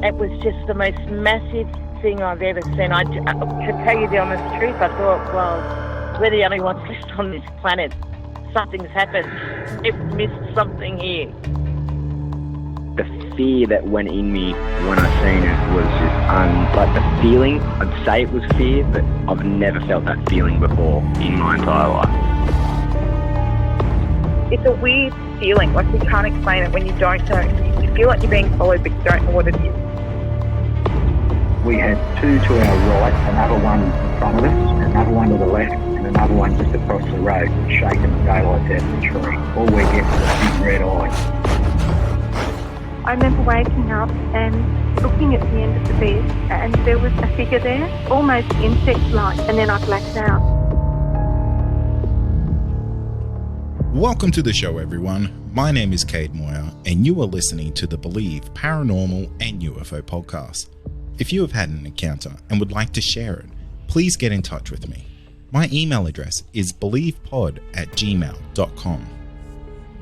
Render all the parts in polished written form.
It was just the most massive thing I've ever seen. To tell you the honest truth, I thought, well, we're the only ones left on this planet. Something's happened. It missed something here. The fear that went in me when I seen it was just like the feeling. I'd say it was fear, but I've never felt that feeling before in my entire life. It's a weird feeling, like you can't explain it when you don't know. You feel like you're being followed, but you don't know what it is. We had two to our right, another one in front of us, another one to the left, and another one just across the road, shaking the daylights out of the tree. All we get was a big red eye. I remember waking up and looking at the end of the bed, and there was a figure there, almost insect-like, and then I blacked out. Welcome to the show, everyone. My name is Cade Moyer, and you are listening to the Believe Paranormal and UFO podcast. If you have had an encounter and would like to share it, please get in touch with me. My email address is believepod@gmail.com.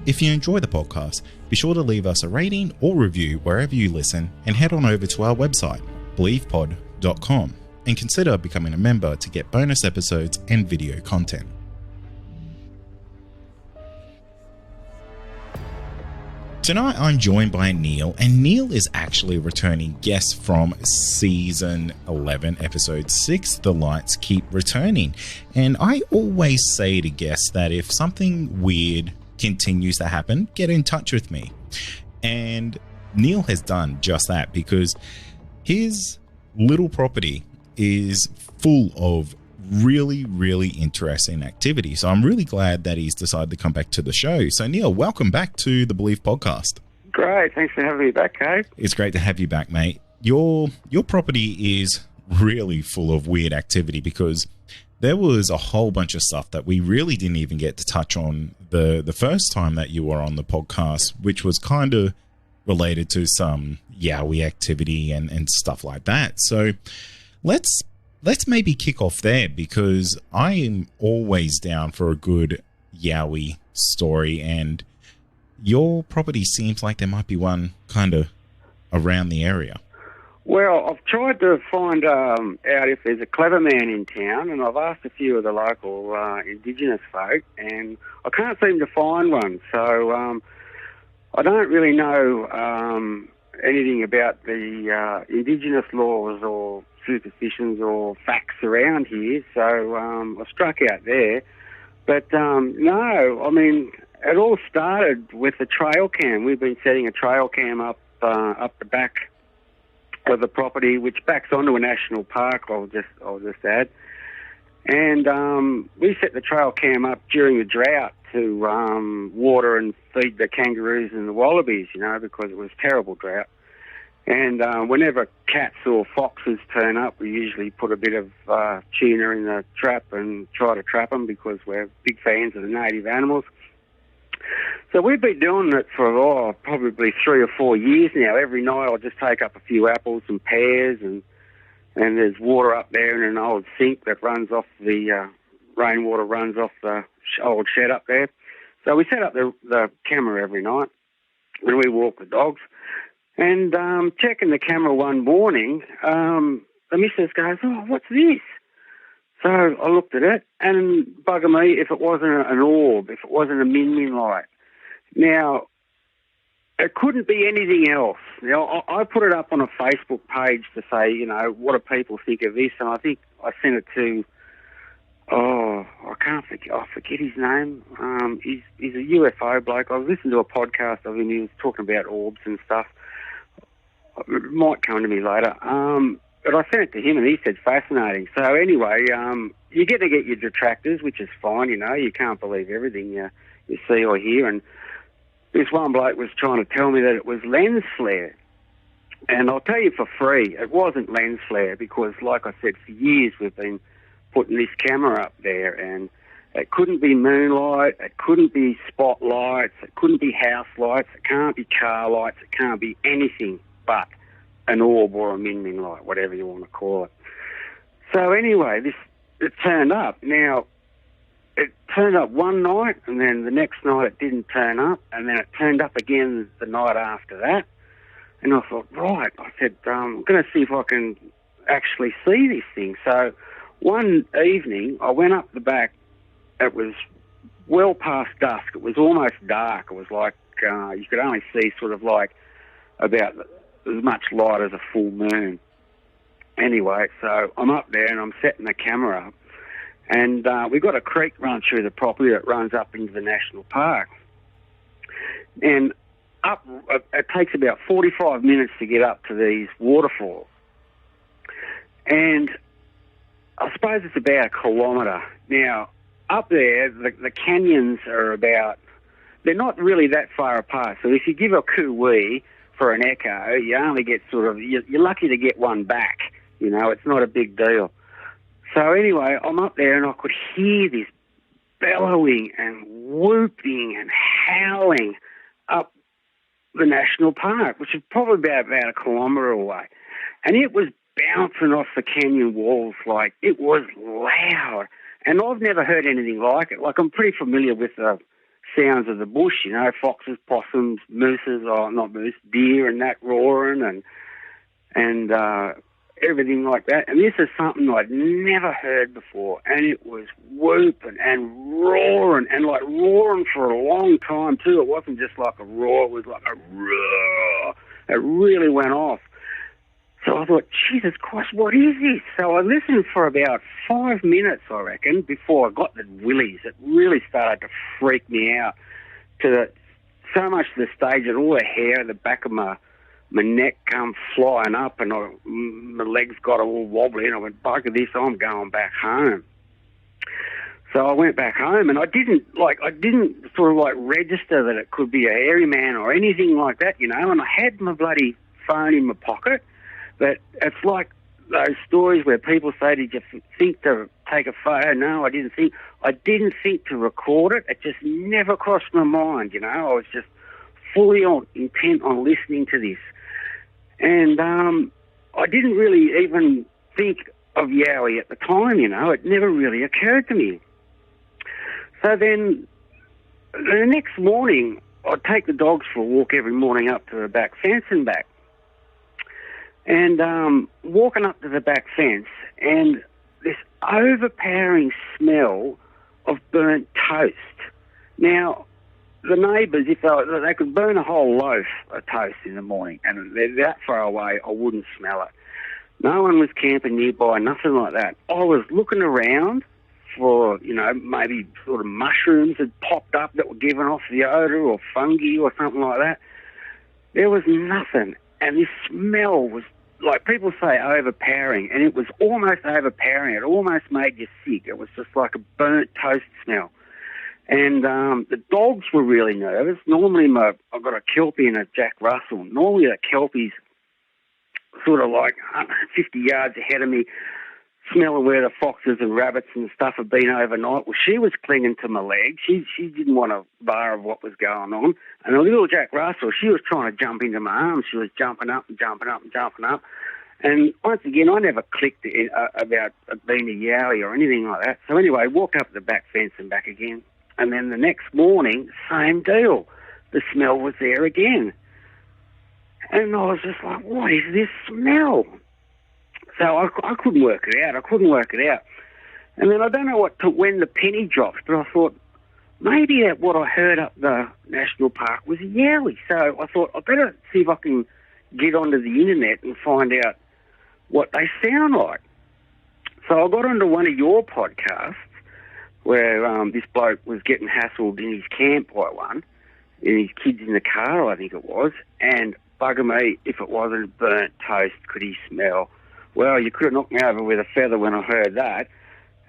If you enjoy the podcast, be sure to leave us a rating or review wherever you listen, and head on over to our website, believepod.com, and consider becoming a member to get bonus episodes and video content. Tonight I'm joined by Neil, and Neil is actually a returning guest from season 11, episode 6, The Lights Keep Returning. And I always say to guests that if something weird continues to happen, get in touch with me. And Neil has done just that, because his little property is full of really interesting activity. So I'm really glad that he's decided to come back to the show. So Neil, welcome back to the Believe podcast. Great, thanks for having me back, Cade. It's great to have you back, mate. Your property is really full of weird activity, because there was a whole bunch of stuff that we really didn't even get to touch on the first time that you were on the podcast, which was kind of related to some yowie activity and stuff like that. So let's maybe kick off there, because I am always down for a good yowie story, and your property seems like there might be one kind of around the area. Well, I've tried to find out if there's a clever man in town, and I've asked a few of the local Indigenous folk, and I can't seem to find one. So I don't really know anything about the Indigenous laws or superstitions or facts around here, so I struck out there. But no, I mean, it all started with a trail cam. We've been setting a trail cam up the back of the property, which backs onto a national park, I'll just add. And we set the trail cam up during the drought to water and feed the kangaroos and the wallabies, because it was terrible drought. And whenever cats or foxes turn up, we usually put a bit of tuna in the trap and try to trap them, because we're big fans of the native animals. So we've been doing it for probably 3 or 4 years now. Every night I'll just take up a few apples and pears, and there's water up there in an old sink that runs off the rainwater runs off the old shed up there. So we set up the camera every night when we walk the dogs. And checking the camera one morning, the missus goes, "Oh, what's this?" So I looked at it, and bugger me if it wasn't an orb, if it wasn't a min light. Now, it couldn't be anything else. Now, I put it up on a Facebook page to say, what do people think of this? And I think I sent it to, I forget his name. He's a UFO bloke. I was listening to a podcast of him. He was talking about orbs and stuff. It might come to me later. But I sent it to him, and he said fascinating. So anyway, you're going to get your detractors, which is fine, You can't believe everything you see or hear. And this one bloke was trying to tell me that it was lens flare. And I'll tell you for free, it wasn't lens flare, because, like I said, for years we've been putting this camera up there, and it couldn't be moonlight, it couldn't be spotlights, it couldn't be house lights, it can't be car lights, it can't be anything but an orb or a min light, whatever you want to call it. So anyway, it turned up. Now, it turned up one night, and then the next night it didn't turn up, and then it turned up again the night after that. And I thought, right, I said, I'm going to see if I can actually see this thing. So one evening, I went up the back. It was well past dusk. It was almost dark. It was like you could only see sort of like about as much light as a full moon. Anyway, so I'm up there and I'm setting the camera up. And we've got a creek run through the property that runs up into the national park. And up, it takes about 45 minutes to get up to these waterfalls. And I suppose it's about a kilometre. Now, up there, the canyons are about, they're not really that far apart. So if you give a coo-wee for an echo, you only get sort of, you're lucky to get one back. You know, it's not a big deal. So anyway, I'm up there and I could hear this bellowing and whooping and howling up the national park, which is probably about a kilometre away. And it was bouncing off the canyon walls like it was loud. And I've never heard anything like it. Like, I'm pretty familiar with the sounds of the bush, you know, foxes, possums, mooses, or not moose, deer and that roaring and everything like that. And this is something I'd never heard before. And it was whooping and roaring for a long time too. It wasn't just like a roar, it was like a roar. It really went off. So I thought, Jesus Christ, what is this? So I listened for about 5 minutes, I reckon, before I got the willies. It really started to freak me out so much to the stage that all the hair at the back of my neck come flying up and my legs got all wobbly and I went, bugger this, I'm going back home. So I went back home and I didn't sort of like register that it could be a hairy man or anything like that, you know, and I had my bloody phone in my pocket. But it's like those stories where people say, did you think to take a photo? No, I didn't think to record it. It just never crossed my mind, you know. I was just fully intent on listening to this. And I didn't really even think of yowie at the time, you know. It never really occurred to me. So then the next morning, I'd take the dogs for a walk every morning up to the back fence and back. And walking up to the back fence, and this overpowering smell of burnt toast. Now, the neighbours, if they could burn a whole loaf of toast in the morning, and they're that far away, I wouldn't smell it. No one was camping nearby, nothing like that. I was looking around for, you know, maybe sort of mushrooms had popped up that were giving off the odour, or fungi or something like that. There was nothing, and this smell was, like people say, overpowering, and it was almost overpowering. It almost made you sick. It was just like a burnt toast smell. And the dogs were really nervous. Normally I've got a Kelpie and a Jack Russell. Normally the Kelpie's sort of like 150 yards ahead of me, smelling where the foxes and rabbits and stuff have been overnight. Well, she was clinging to my leg. She didn't want a bar of what was going on. And the little Jack Russell, she was trying to jump into my arms. She was jumping up and jumping up and jumping up. And once again, I never clicked about being a yowie or anything like that. So anyway, walked up the back fence and back again. And then the next morning, same deal. The smell was there again. And I was just like, what is this smell? So I couldn't work it out. And then I don't know when the penny dropped, but I thought maybe that what I heard up the national park was a yowie. So I thought I better see if I can get onto the internet and find out what they sound like. So I got onto one of your podcasts where this bloke was getting hassled in his camp by one, and his kids in the car, I think it was, and bugger me, if it wasn't burnt toast, could he smell? Well, you could have knocked me over with a feather when I heard that.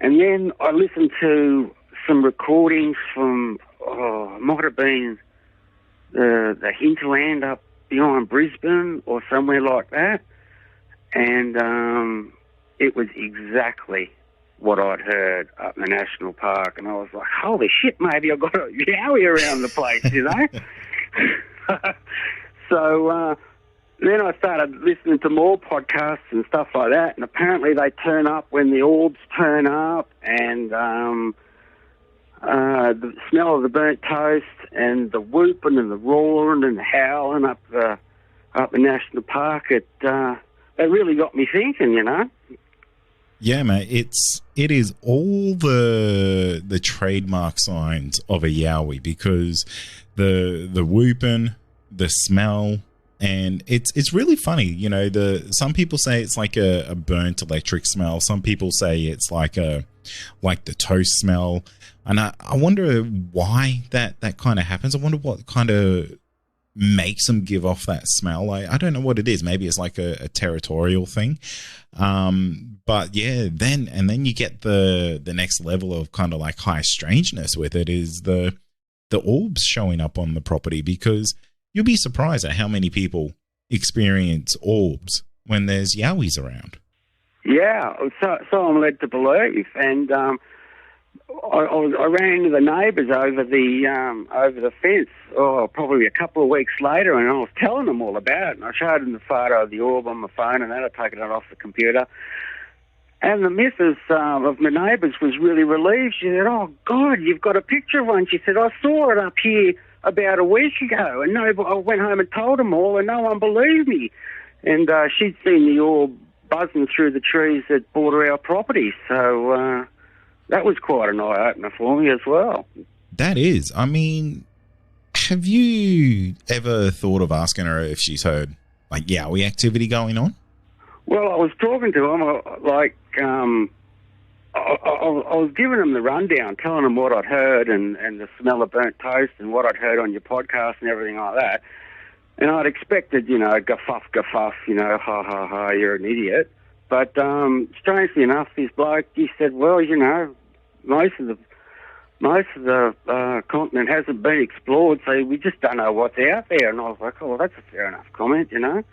And then I listened to some recordings from, it might have been the hinterland up behind Brisbane or somewhere like that. And it was exactly what I'd heard up in the national park. And I was like, holy shit, maybe I've got a yowie around the place, you know? So then I started listening to more podcasts and stuff like that, and apparently they turn up when the orbs turn up, and the smell of the burnt toast and the whooping and the roaring and the howling up the up in National Park, it really got me thinking, you know. Yeah, mate, it is all the trademark signs of a yowie, because the whooping, the smell, and it's really funny. You know, some people say it's like a burnt electric smell. Some people say it's like the toast smell. And I wonder why that kind of happens. I wonder what kind of makes them give off that smell. I don't know what it is. Maybe it's like a territorial thing. But yeah, then you get the next level of kind of like high strangeness with it is the orbs showing up on the property, because you'll be surprised at how many people experience orbs when there's yowies around. Yeah, so I'm led to believe, and I ran into the neighbours over the fence. Probably a couple of weeks later, and I was telling them all about it. And I showed them the photo of the orb on my phone, and I'd taken it off the computer. And the missus of my neighbours was really relieved. She said, "Oh God, you've got a picture of one." She said, "I saw it up here about a week ago, and I went home and told them all, and no one believed me." And she'd seen the orb buzzing through the trees that border our property. So that was quite an eye-opener for me as well. That is. I mean, have you ever thought of asking her if she's heard, like, yowie activity going on? Well, I was talking to him, I was giving him the rundown, telling him what I'd heard and the smell of burnt toast and what I'd heard on your podcast and everything like that. And I'd expected, you know, guffuff, you know, ha, ha, ha, you're an idiot. But strangely enough, this bloke, he said, well, you know, most of the continent hasn't been explored, so we just don't know what's out there. And I was like, oh, well, that's a fair enough comment, you know.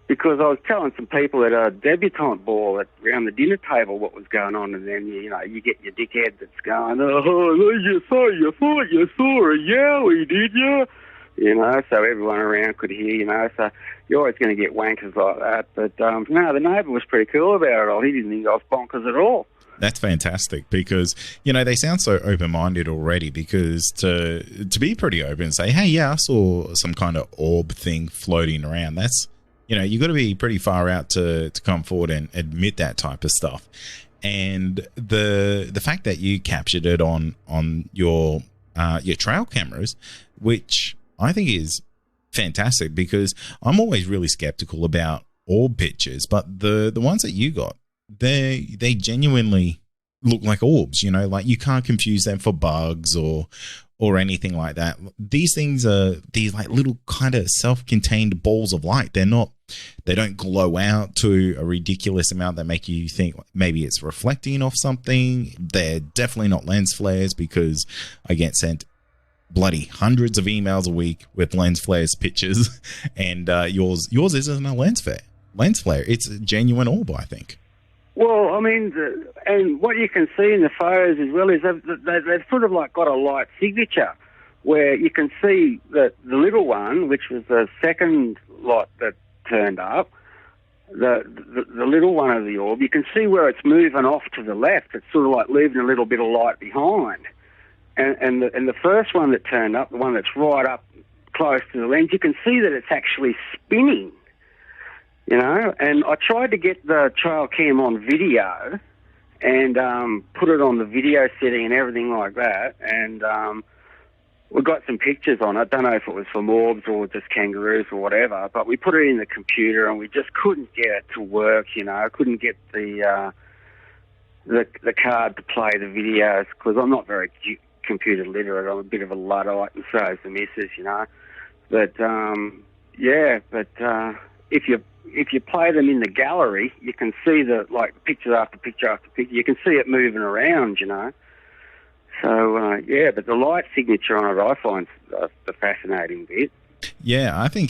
Because I was telling some people at a debutante ball around the dinner table what was going on, and then, you know, you get your dickhead that's going, oh, you thought you saw a yowie, did you? You know, so everyone around could hear, you know, so you're always going to get wankers like that. But, no, the neighbour was pretty cool about it all. He didn't think I was bonkers at all. That's fantastic, because, you know, they sound so open-minded already, because to be pretty open and say, hey, yeah, I saw some kind of orb thing floating around, that's, you know, you got to be pretty far out to come forward and admit that type of stuff. And the fact that you captured it on your trail cameras, which I think is fantastic, because I'm always really skeptical about orb pictures, but the ones that you got, they genuinely look like orbs, you know, like you can't confuse them for bugs or anything like that. These things are these like little kind of self-contained balls of light. They don't glow out to a ridiculous amount that make you think maybe it's reflecting off something. They're definitely not lens flares, because I get sent bloody hundreds of emails a week with lens flares pictures, and yours isn't a lens flare. It's a genuine orb, I think. Well, I mean, and what you can see in the photos as well is they've sort of like got a light signature, where you can see that the little one, which was the second lot that turned up, the little one of the orb, you can see where it's moving off to the left. It's sort of like leaving a little bit of light behind. And the first one that turned up, the one that's right up close to the lens, you can see that it's actually spinning. You know, and I tried to get the trail cam on video and put it on the video setting and everything like that, and we got some pictures on it. I don't know if it was from orbs or just kangaroos or whatever, but we put it in the computer and we just couldn't get it to work, you know. I couldn't get the card to play the videos, because I'm not very computer literate. I'm a bit of a Luddite, and so is the missus, you know. But, if you play them in the gallery, you can see picture after picture after picture. You can see it moving around, you know. So, but the light signature on it I find the fascinating bit. Yeah, I think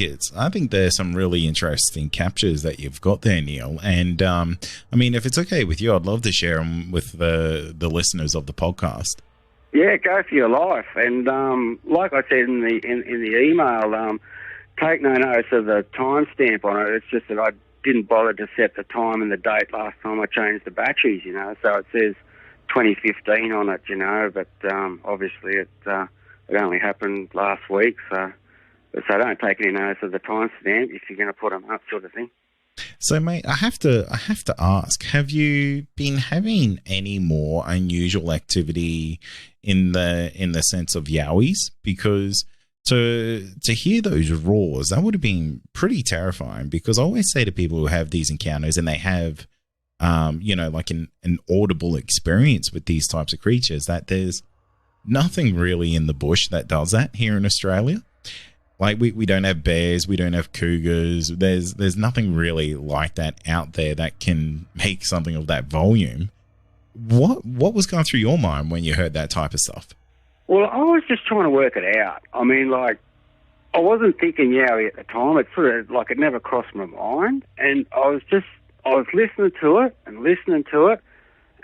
there's some really interesting captures that you've got there, Neil. And, I mean, if it's okay with you, I'd love to share them with the listeners of the podcast. Yeah, go for your life. And like I said in the email, take no notice of the timestamp on it. It's just that I didn't bother to set the time and the date last time I changed the batteries, you know. So it says 2015 on it, you know, but obviously it only happened last week, so So don't take any notice of the timestamp if you're going to put them up, sort of thing. So, mate, I have to ask: have you been having any more unusual activity in the sense of yowies? Because to hear those roars, that would have been pretty terrifying. Because I always say to people who have these encounters and they have, like an audible experience with these types of creatures, that there's nothing really in the bush that does that here in Australia. Like we don't have bears, we don't have cougars. There's nothing really like that out there that can make something of that volume. What was going through your mind when you heard that type of stuff? Well, I was just trying to work it out. I mean, like, I wasn't thinking yowie at the time. It sort of, like, it never crossed my mind. And I was listening to it, and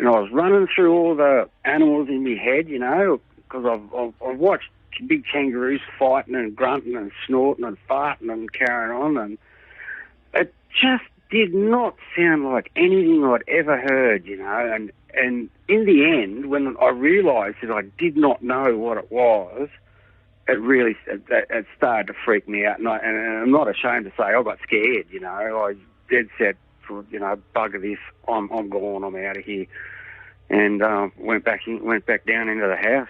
I was running through all the animals in my head, because I've watched big kangaroos fighting and grunting and snorting and farting and carrying on, and it just did not sound like anything I'd ever heard, and in the end, when I realised that I did not know what it was, it started to freak me out, and I'm not ashamed to say I got scared, I dead set for, bugger this, I'm gone, I'm out of here, and went back down into the house,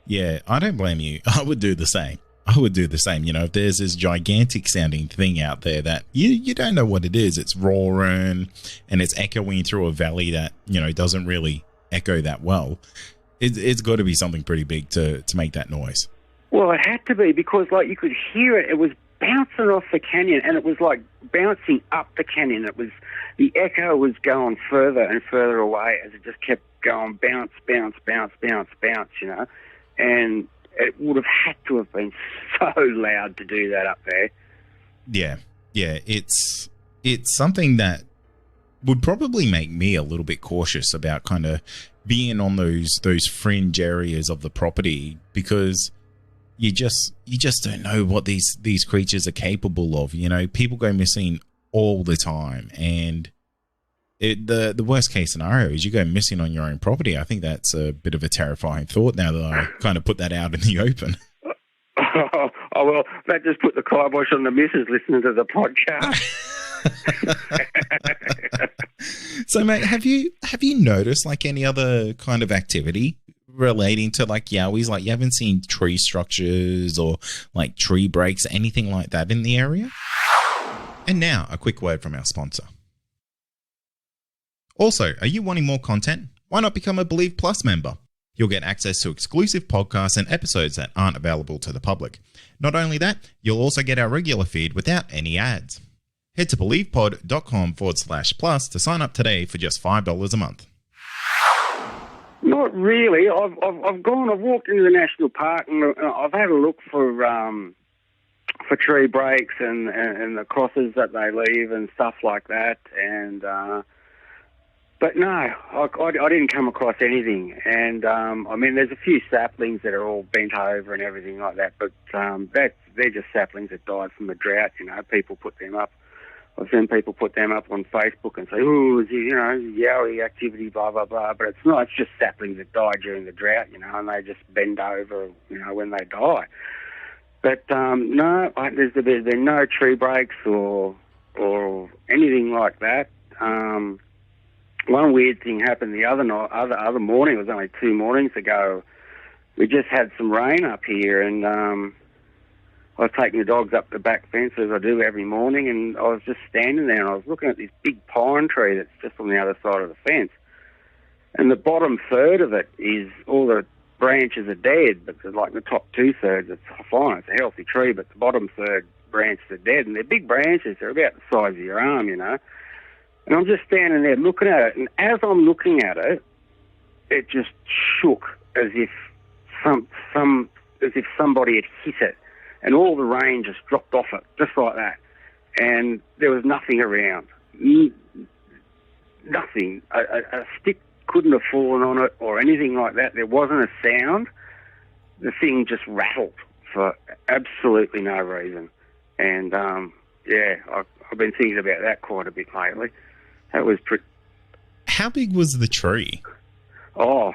Yeah, I don't blame you. I would do the same. If there's this gigantic sounding thing out there that you don't know what it is, it's roaring and it's echoing through a valley that, doesn't really echo that well. It's got to be something pretty big to make that noise. Well, it had to be, because, like, you could hear it. It was bouncing off the canyon, and it was, like, bouncing up the canyon. The echo was going further and further away as it just kept going bounce, bounce, bounce, bounce, bounce, and it would have had to have been so loud to do that up there. Yeah, it's something that would probably make me a little bit cautious about kind of being on those fringe areas of the property, because you just don't know what these creatures are capable of. People go missing all the time, and the worst case scenario is you go missing on your own property. I think that's a bit of a terrifying thought now that I kind of put that out in the open. Oh, well, that just put the kibosh on the missus listening to the podcast. So, mate, have you noticed like any other kind of activity relating to like yowies? Like, you haven't seen tree structures or like tree breaks, anything like that in the area? And now a quick word from our sponsor. Also, are you wanting more content? Why not become a Believe Plus member? You'll get access to exclusive podcasts and episodes that aren't available to the public. Not only that, you'll also get our regular feed without any ads. Head to believepod.com/plus to sign up today for just $5 a month. Not really. I've walked into the national park, and I've had a look for tree breaks and the crosses that they leave and stuff like that, and but no, I didn't come across anything. And there's a few saplings that are all bent over and everything like that, but they're just saplings that died from the drought. People put them up. I've seen people put them up on Facebook and say, "Oh, yowie activity, blah blah blah," but it's not. It's just saplings that die during the drought, and they just bend over, when they die. But no, there's been no tree breaks or anything like that. One weird thing happened the other morning. It was only 2 mornings ago. We just had some rain up here, and I was taking the dogs up the back fence as I do every morning, and I was just standing there and I was looking at this big pine tree that's just on the other side of the fence. And the bottom third of it is all the branches are dead, but like the top 2/3, it's fine. It's a healthy tree, but the bottom third branches are dead, and they're big branches. They're about the size of your arm, And I'm just standing there looking at it, and as I'm looking at it, it just shook as if somebody had hit it, and all the rain just dropped off it, just like that. And there was nothing around, nothing. A stick couldn't have fallen on it or anything like that. There wasn't a sound. The thing just rattled for absolutely no reason. And I've been thinking about that quite a bit lately. That was pretty. How big was the tree? 20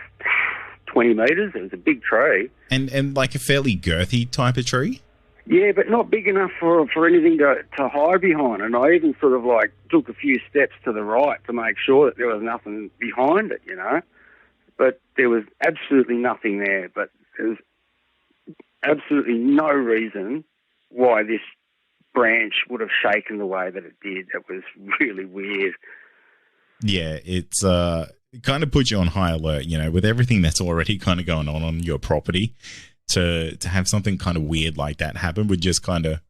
metres. It was a big tree. And like a fairly girthy type of tree? Yeah, but not big enough for anything to hide behind. And I even sort of like took a few steps to the right to make sure that there was nothing behind it, you know. But there was absolutely nothing there. But there was absolutely no reason why this branch would have shaken the way that it did. It was really weird. Yeah, it kind of puts you on high alert, you know, with everything that's already kind of going on your property. To have something kind of weird like that happen would just kind of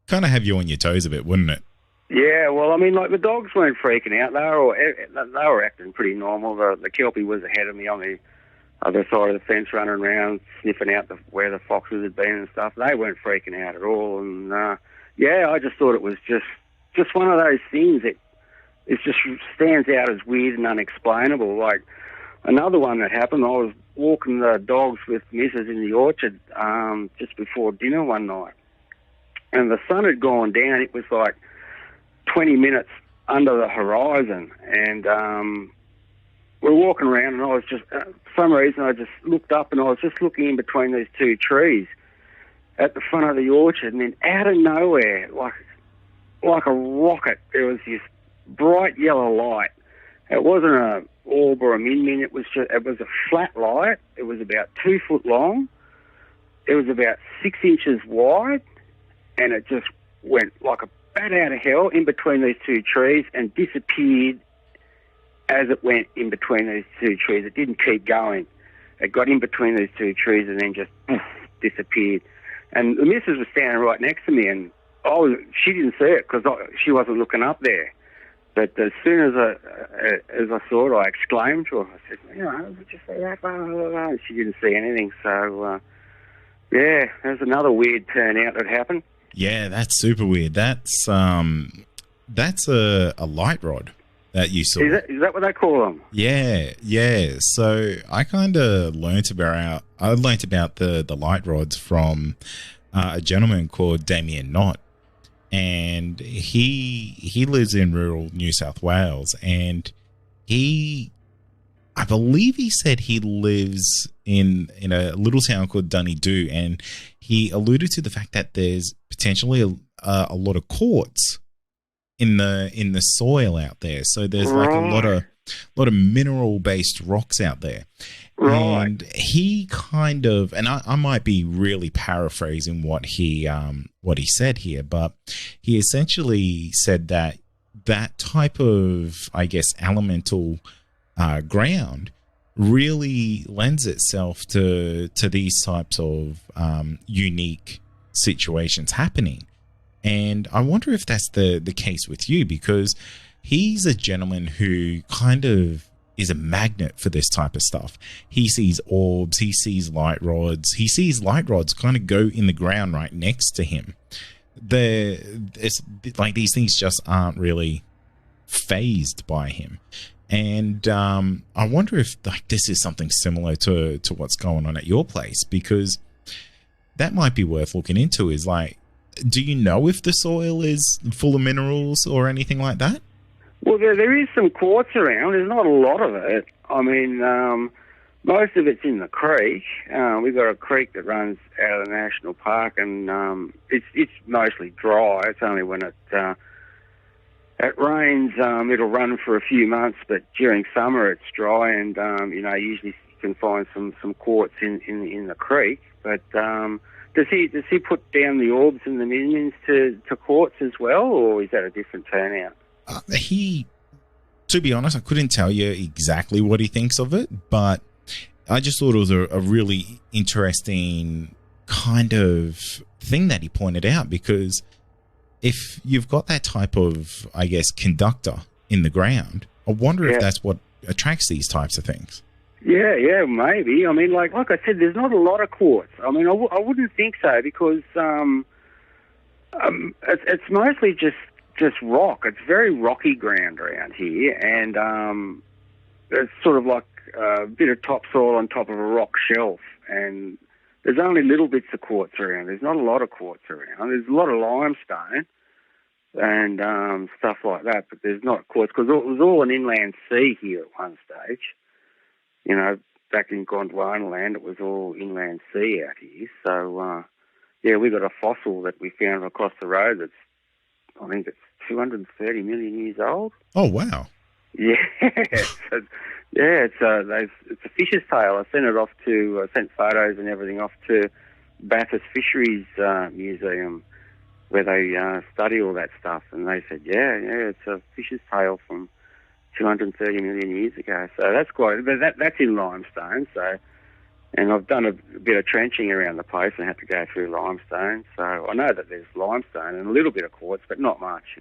have you on your toes a bit, wouldn't it? Yeah, well, I mean, like the dogs weren't freaking out. They were acting pretty normal. The Kelpie was ahead of me on the other side of the fence, running around, sniffing out where the foxes had been and stuff. They weren't freaking out at all. And yeah, I just thought it was just one of those things that it just stands out as weird and unexplainable. Like another one that happened, I was walking the dogs with Mrs. in the orchard just before dinner one night, and the sun had gone down. It was like 20 minutes under the horizon, and we're walking around, and I was just, for some reason, I just looked up, and I was just looking in between these two trees at the front of the orchard, and then out of nowhere, like a rocket, there was this bright yellow light. It wasn't a orb or a min-min, it was a flat light. It was about 2 foot long. It was about 6 inches wide, and it just went like a bat out of hell in between these two trees and disappeared as it went in between these two trees. It didn't keep going. It got in between these two trees and then just disappeared. And the missus was standing right next to me, and she didn't see it because she wasn't looking up there. But as soon as I saw it, I exclaimed to her. I said, you know, did you see that? Blah, blah, blah. She didn't see anything. So, yeah, there's another weird turnout that happened. Yeah, that's super weird. That's a light rod that you saw. Is that what they call them? Yeah. So I kind of learnt about the light rods from a gentleman called Damien Knott. And he lives in rural New South Wales, and I believe he said he lives in a little town called Dunedoo, and he alluded to the fact that there's potentially a lot of quartz in the soil out there. So there's like a lot of mineral based rocks out there. Right. And he kind of, and I might be really paraphrasing what he said here, but he essentially said that type of, I guess, elemental ground really lends itself to these types of unique situations happening. And I wonder if that's the case with you, because he's a gentleman who kind of is a magnet for this type of stuff. He sees orbs, he sees light rods, kind of go in the ground right next to him. It's like these things just aren't really phased by him. And I wonder if like this is something similar to what's going on at your place, because that might be worth looking into. Is like, do you know if the soil is full of minerals or anything like that? Well, there is some quartz around. There's not a lot of it. I mean, most of it's in the creek. We've got a creek that runs out of the national park, and it's mostly dry. It's only when it rains, it'll run for a few months, but during summer it's dry, and usually you can find some quartz in the creek. But does he put down the orbs and the minions to quartz as well, or is that a different turnout? To be honest, I couldn't tell you exactly what he thinks of it, but I just thought it was a really interesting kind of thing that he pointed out, because if you've got that type of, I guess, conductor in the ground, I wonder if that's what attracts these types of things. Yeah, maybe. I mean, like I said, there's not a lot of quartz. I mean, I wouldn't think so, because it's mostly just rock. It's very rocky ground around here, and it's sort of like a bit of topsoil on top of a rock shelf, and there's only little bits of quartz around. There's not a lot of quartz around. There's a lot of limestone and stuff like that, but there's not quartz, because it was all an inland sea here at one stage. You know, back in Gondwana land, it was all inland sea out here. So, we got a fossil that we found across the road that's, I think it's 230 million years old. Oh, wow. Yeah, it's a fish's tail. I sent photos and everything off to Bathurst Fisheries Museum, where they study all that stuff, and they said, it's a fish's tail from 230 million years ago. So that's that's in limestone. So, and I've done a bit of trenching around the place and had to go through limestone. So I know that there's limestone and a little bit of quartz, but not much,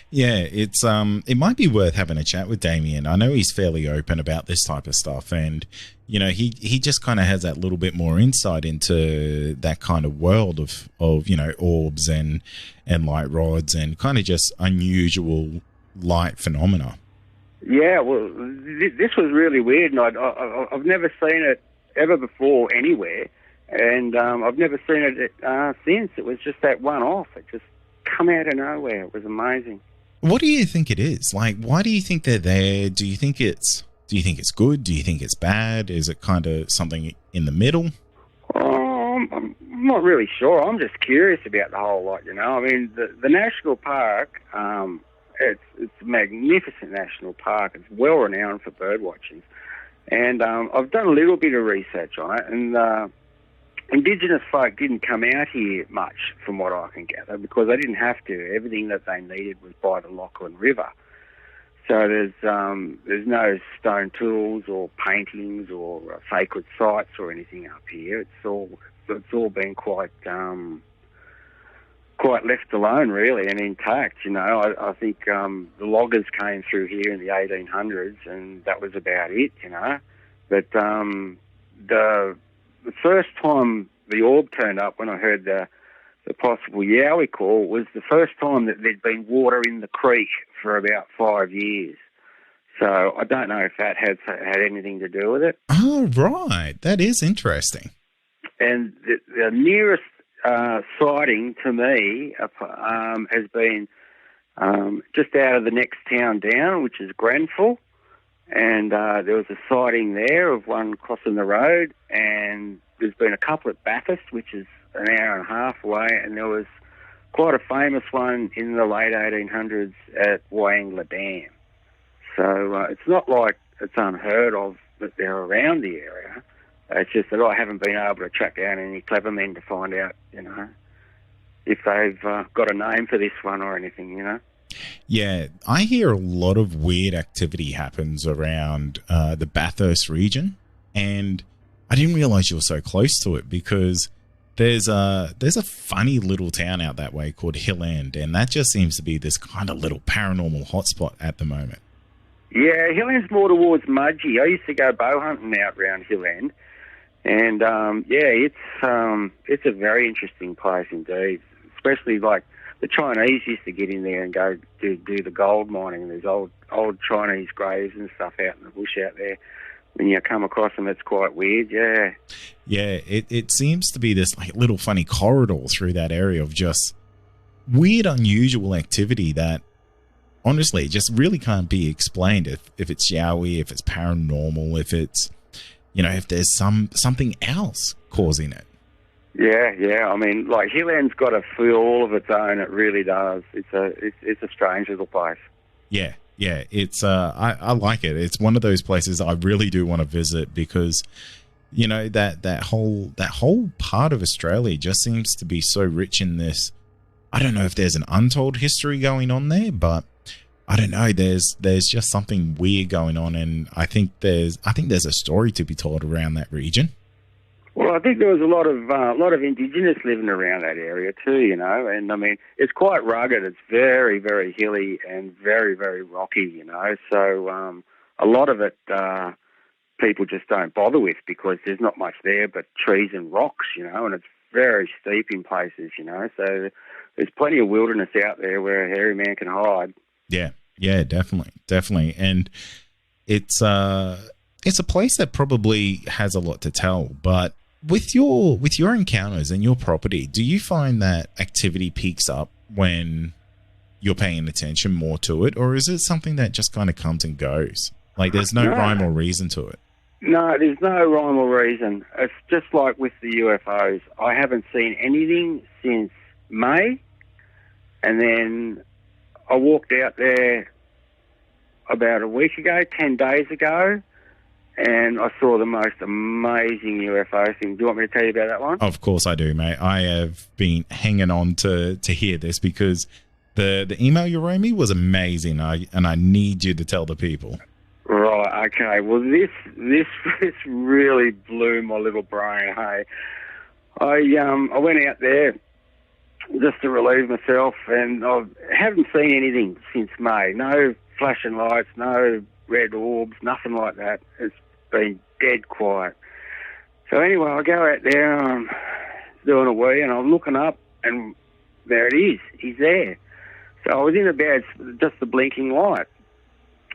Yeah, it's it might be worth having a chat with Damien. I know he's fairly open about this type of stuff, and he just kind of has that little bit more insight into that kind of world of orbs and light rods and kind of just unusual light phenomena. Yeah, well, this was really weird, and I've never seen it ever before anywhere, and I've never seen it since. It was just that one off. It just come out of nowhere. It was amazing. What do you think it is? Like, why do you think they're there? Do you think it's good? Do you think it's bad? Is it kind of something in the middle? I'm not really sure. I'm just curious about the whole lot, I mean, the national park, it's a magnificent national park. It's well renowned for bird watching. And I've done a little bit of research on it, and Indigenous folk didn't come out here much, from what I can gather, because they didn't have to. Everything that they needed was by the Lachlan River. So there's no stone tools or paintings or sacred sites or anything up here. It's all been quite left alone, really, and intact. I think the loggers came through here in the 1800s, and that was about it. But the first time the orb turned up, when I heard the possible yowie call, was the first time that there'd been water in the creek for about 5 years. So I don't know if that had anything to do with it. Oh, right. That is interesting. And the nearest sighting to me has been just out of the next town down, which is Grenfell. And there was a sighting there of one crossing the road, and there's been a couple at Bathurst, which is an hour and a half away, and there was quite a famous one in the late 1800s at Wyangla Dam. So it's not like it's unheard of that they're around the area. It's just that I haven't been able to track down any clever men to find out, if they've got a name for this one or anything, Yeah, I hear a lot of weird activity happens around the Bathurst region, and I didn't realize you were so close to it, because there's a funny little town out that way called Hill End, and that just seems to be this kind of little paranormal hotspot at the moment. Yeah, Hill End's more towards Mudgee. I used to go bow hunting out around Hill End, and it's a very interesting place indeed, especially like the Chinese used to get in there and go do the gold mining. There's old Chinese graves and stuff out in the bush out there. When you come across them, it's quite weird, yeah. Yeah, it seems to be this like little funny corridor through that area of just weird, unusual activity that honestly just really can't be explained. If it's yowie, if it's paranormal, if it's, if there's something else causing it. Yeah. I mean, like Hill End's got a feel all of its own. It really does. It's a strange little place. Yeah. It's I like it. It's one of those places I really do want to visit, because that whole part of Australia just seems to be so rich in this. I don't know if there's an untold history going on there, but I don't know. There's just something weird going on, and I think there's a story to be told around that region. Well, I think there was a lot of Indigenous living around that area too, and I mean, it's quite rugged. It's very, very hilly and very, very rocky, so a lot of it people just don't bother with, because there's not much there but trees and rocks, and it's very steep in places, so there's plenty of wilderness out there where a hairy man can hide. Yeah, definitely. And it's a place that probably has a lot to tell, but with your encounters and your property, do you find that activity peaks up when you're paying attention more to it, or is it something that just kind of comes and goes? Like there's no rhyme or reason to it? No, there's no rhyme or reason. It's just like with the UFOs. I haven't seen anything since May, and then I walked out there about a week ago, 10 days ago, and I saw the most amazing UFO thing. Do you want me to tell you about that one? Of course I do, mate. I have been hanging on to hear this because the email you wrote me was amazing, and I need you to tell the people. Right, okay. Well, this really blew my little brain, hey. I went out there just to relieve myself, and I haven't seen anything since May. No flashing lights, no red orbs, nothing like that. It's been dead quiet. So anyway, I go out there, and I'm doing a wee, and I'm looking up, and there it is. He's there. So I was in just the blinking light.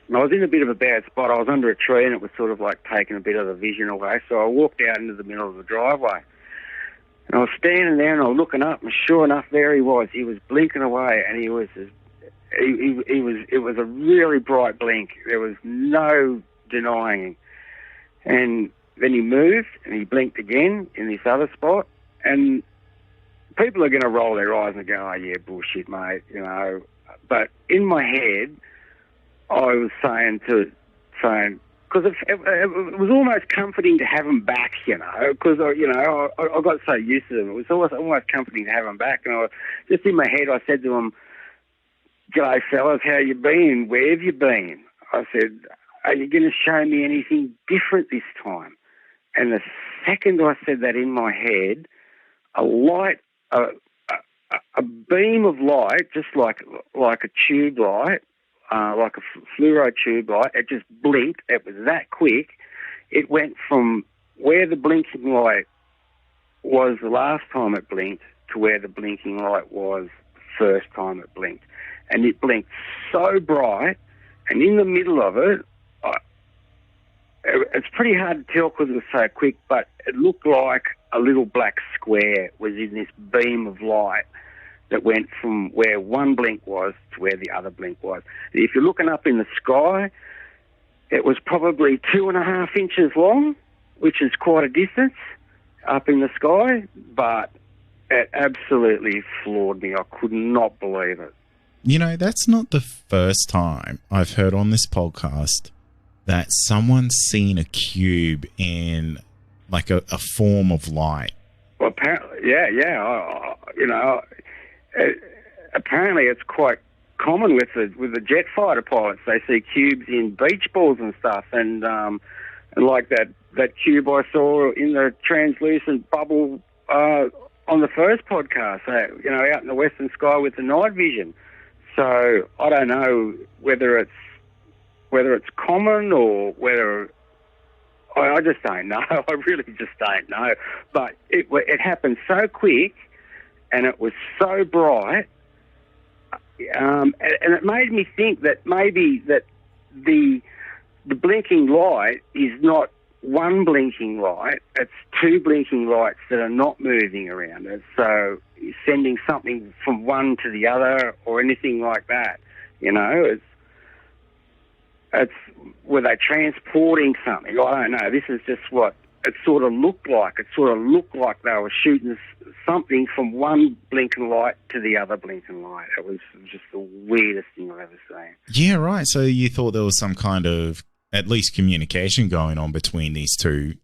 And I was in a bit of a bad spot. I was under a tree, and it was sort of like taking a bit of the vision away. So I walked out into the middle of the driveway. And I was standing there, and I was looking up, and sure enough, there he was. He was blinking away, and it was a really bright blink. There was no denying him. And then he moved, and he blinked again in this other spot. And people are going to roll their eyes and go, "Oh yeah, bullshit, mate," you know. But in my head, I was saying, because it was almost comforting to have him back, you know, because, I got so used to them. It was almost comforting to have him back. And just in my head, I said to him, "G'day, fellas, how you been? Where have you been?" I said, "Are you going to show me anything different this time?" And the second I said that in my head, a beam of light, just like a tube light, like a fluoro tube light, it just blinked. It was that quick. It went from where the blinking light was the last time it blinked to where the blinking light was the first time it blinked. And it blinked so bright, and in the middle of it, it's pretty hard to tell because it was so quick, but it looked like a little black square was in this beam of light that went from where one blink was to where the other blink was. If you're looking up in the sky, it was probably 2.5 inches long, which is quite a distance up in the sky, but it absolutely floored me. I could not believe it. You know, that's not the first time I've heard on this podcast that someone's seen a cube in like a form of light. Well, apparently, yeah. Apparently it's quite common with the jet fighter pilots. They see cubes in beach balls and stuff, and like that cube I saw in the translucent bubble on the first podcast, out in the western sky with the night vision. So I don't know whether it's common or whether I just don't know. I really just don't know. But it happened so quick, and it was so bright, and it made me think that maybe that the blinking light is not one blinking light, it's two blinking lights that are not moving around it. So sending something from one to the other or anything like that, it's were they transporting something? I don't know. This is just what it sort of looked like. It sort of looked like they were shooting something from one blinking light to the other blinking light. It was just the weirdest thing I've ever seen. Yeah, right. So you thought there was some kind of at least communication going on between these two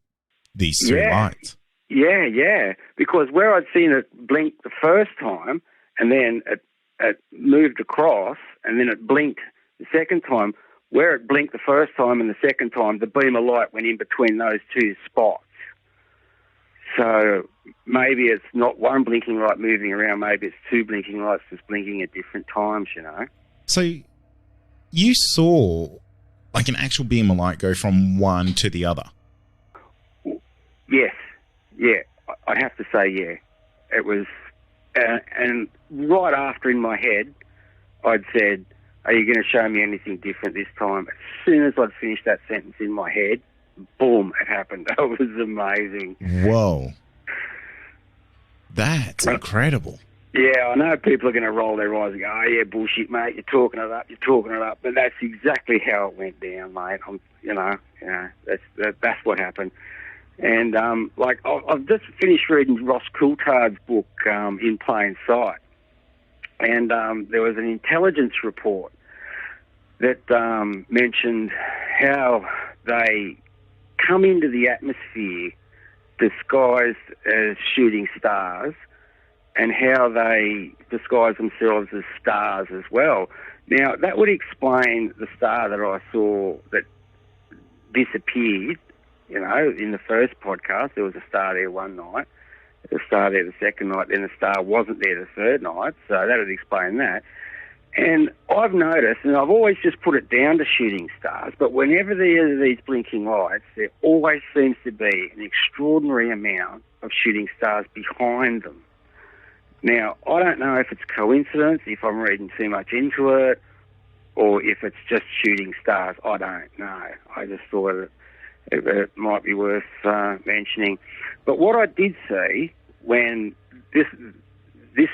lights. Yeah. Because where I'd seen it blink the first time, and then it moved across, and then it blinked the second time. Where it blinked the first time and the second time, the beam of light went in between those two spots. So maybe it's not one blinking light moving around, maybe it's two blinking lights just blinking at different times, So you saw like an actual beam of light go from one to the other? Yes. Yeah. I'd have to say, yeah. It was, and right after in my head, I'd said, "Are you going to show me anything different this time?" As soon as I'd finished that sentence in my head, boom, it happened. That was amazing. Whoa. That's incredible. Yeah, I know people are going to roll their eyes and go, "Oh yeah, bullshit, mate. You're talking it up. You're talking it up." But that's exactly how it went down, mate. That's what happened. And I've just finished reading Ross Coulthard's book, In Plain Sight, and there was an intelligence report that mentioned how they come into the atmosphere disguised as shooting stars, and how they disguise themselves as stars as well. Now, that would explain the star that I saw that disappeared. You know, in the first podcast, there was a star there one night, a star there the second night, then the star wasn't there the third night, so that would explain that. And I've noticed, and I've always just put it down to shooting stars, but whenever there are these blinking lights, there always seems to be an extraordinary amount of shooting stars behind them. Now, I don't know if it's coincidence, if I'm reading too much into it, or if it's just shooting stars. I don't know. I just thought it might be worth mentioning. But what I did see when this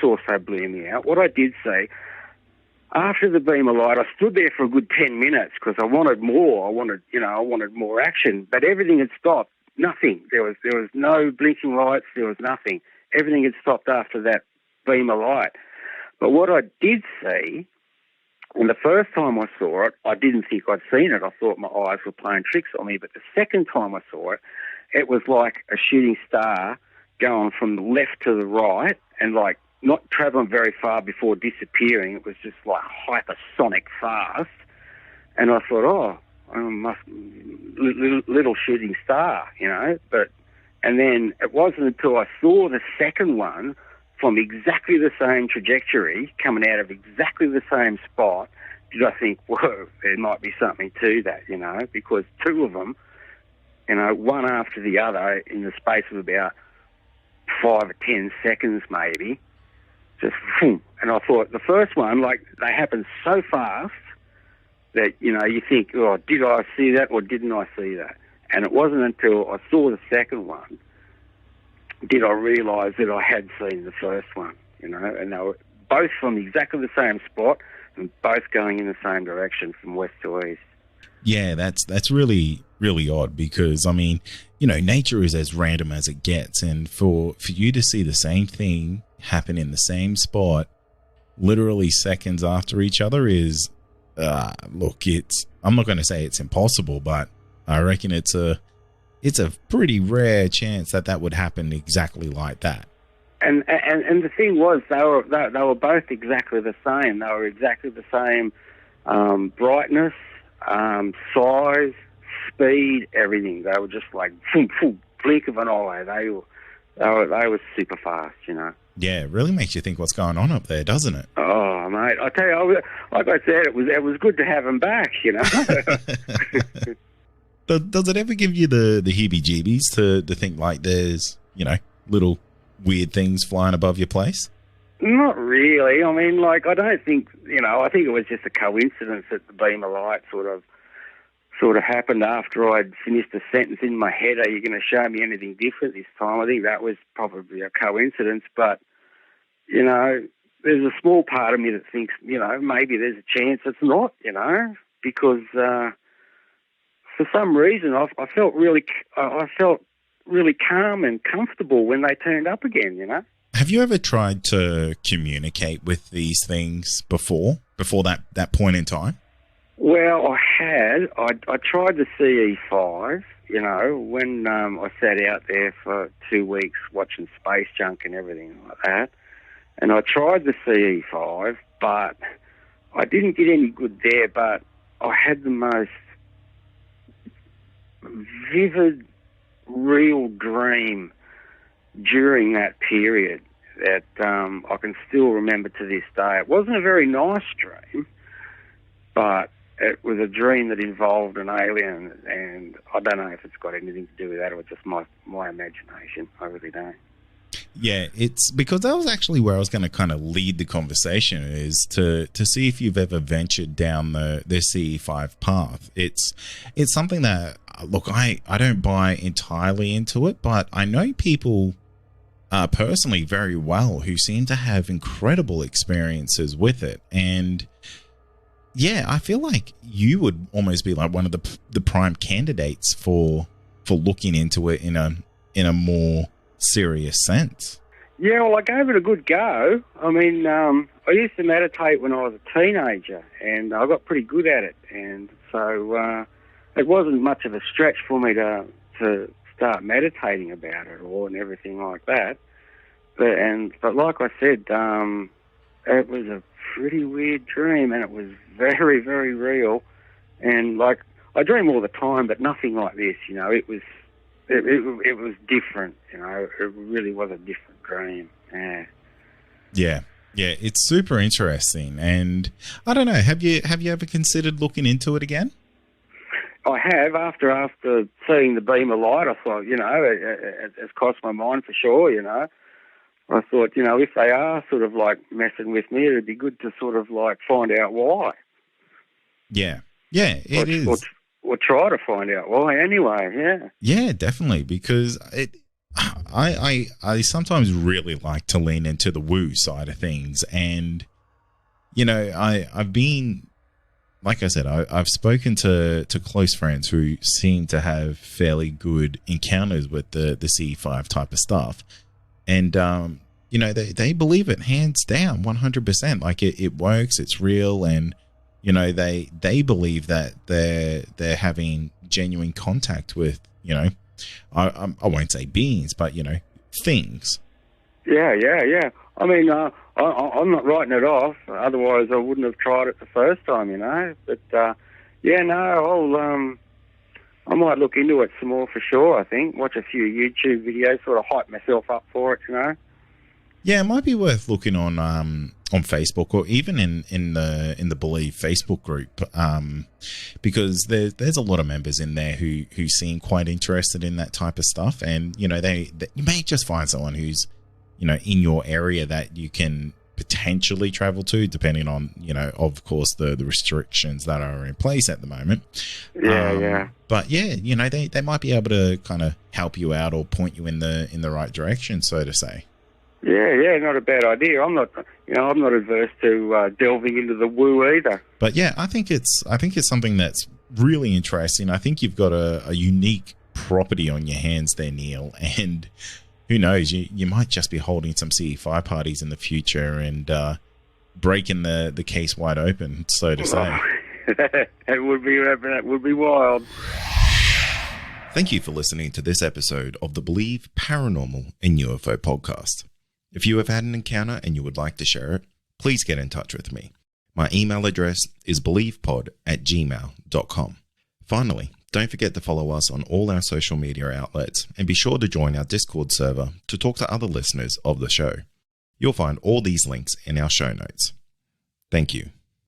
also blew me out, what I did see, after the beam of light, I stood there for a good 10 minutes because I wanted more. I wanted more action. But everything had stopped. Nothing. There was no blinking lights. There was nothing. Everything had stopped after that beam of light. But what I did see, and the first time I saw it, I didn't think I'd seen it. I thought my eyes were playing tricks on me. But the second time I saw it, it was like a shooting star going from the left to the right and like not travelling very far before disappearing. It was just like hypersonic fast. And I thought, little shooting star, you know. And then it wasn't until I saw the second one from exactly the same trajectory, coming out of exactly the same spot, did I think, whoa, there might be something to that, you know, because two of them, you know, one after the other in the space of about 5 or 10 seconds maybe, just boom. And I thought the first one, like, they happened so fast that, you know, you think, oh, did I see that or didn't I see that? And it wasn't until I saw the second one did I realise that I had seen the first one, you know, and they were both from exactly the same spot and both going in the same direction from west to east. Yeah, that's really, really odd because, I mean, you know, nature is as random as it gets, and for you to see the same thing happen in the same spot literally seconds after each other is, look, I'm not going to say it's impossible, but I reckon it's a pretty rare chance that would happen exactly like that. And the thing was, they were both exactly the same. They were exactly the same brightness, size, speed, everything. They were just like blink of an eye. They were super fast, you know. Yeah, it really makes you think what's going on up there, doesn't it? Oh, mate, I tell you, like I said, it was good to have them back, you know. Does it ever give you the heebie-jeebies to think like there's, you know, little weird things flying above your place? Not really. I mean, like, I don't think, you know, I think it was just a coincidence that the beam of light sort of happened after I'd finished a sentence in my head. Are you going to show me anything different this time? I think that was probably a coincidence, but, you know, there's a small part of me that thinks, you know, maybe there's a chance it's not, you know, because for some reason I felt really calm and comfortable when they turned up again, you know. Have you ever tried to communicate with these things before that point in time? Well, I had. I tried the CE5, you know, when I sat out there for 2 weeks watching space junk and everything like that. And I tried the CE5, but I didn't get any good there, but I had the most vivid, real dream during that period that I can still remember to this day. It wasn't a very nice dream, but it was a dream that involved an alien, and I don't know if it's got anything to do with that or just my imagination. I really don't. Yeah, it's because that was actually where I was going to kind of lead the conversation, is to see if you've ever ventured down the CE5 path. It's something that, look, I don't buy entirely into it, but I know people personally very well who seem to have incredible experiences with it. And yeah, I feel like you would almost be like one of the prime candidates for looking into it in a more serious sense. Yeah, well, I gave it a good go. I mean, I used to meditate when I was a teenager, and I got pretty good at it. And so it wasn't much of a stretch for me to start meditating about it all and everything like that. But like I said, it was a pretty weird dream, and it was very, very real. And like, I dream all the time, but nothing like this. You know, it was different. You know, it really was a different dream. Yeah. Yeah, it's super interesting. And I don't know, have you ever considered looking into it again? I have. After seeing the beam of light, I thought, you know, it's crossed my mind for sure. You know, I thought, you know, if they are sort of like messing with me, it'd be good to sort of like find out why. Yeah, it is. Or try to find out why anyway, yeah. Yeah, definitely, because I sometimes really like to lean into the woo side of things. And, you know, I've been, like I said, I've spoken to close friends who seem to have fairly good encounters with the CE5 type of stuff. And, you know, they believe it hands down 100%. Like it works, it's real, and you know, they believe that they're having genuine contact with, you know, I won't say beings, but, you know, things. Yeah. I mean, I'm not writing it off. Otherwise, I wouldn't have tried it the first time, you know. But I might look into it some more for sure. I think watch a few YouTube videos, sort of hype myself up for it, you know. Yeah, it might be worth looking on Facebook, or even in the Believe Facebook group, because there's a lot of members in there who seem quite interested in that type of stuff, and you know you may just find someone who's, you know, in your area that you can potentially travel to, depending on, you know, of course the restrictions that are in place at the moment. Yeah. But yeah, you know, they might be able to kind of help you out or point you in the right direction, so to say. Yeah, not a bad idea. I'm not adverse to delving into the woo either. But yeah, I think it's something that's really interesting. I think you've got a unique property on your hands there, Neil, and who knows, you might just be holding some CE5 parties in the future and breaking the case wide open, so to say. That would be wild. Thank you for listening to this episode of the Believe Paranormal and UFO podcast. If you have had an encounter and you would like to share it, please get in touch with me. My email address is believepod@gmail.com. Finally, don't forget to follow us on all our social media outlets, and be sure to join our Discord server to talk to other listeners of the show. You'll find all these links in our show notes. Thank you.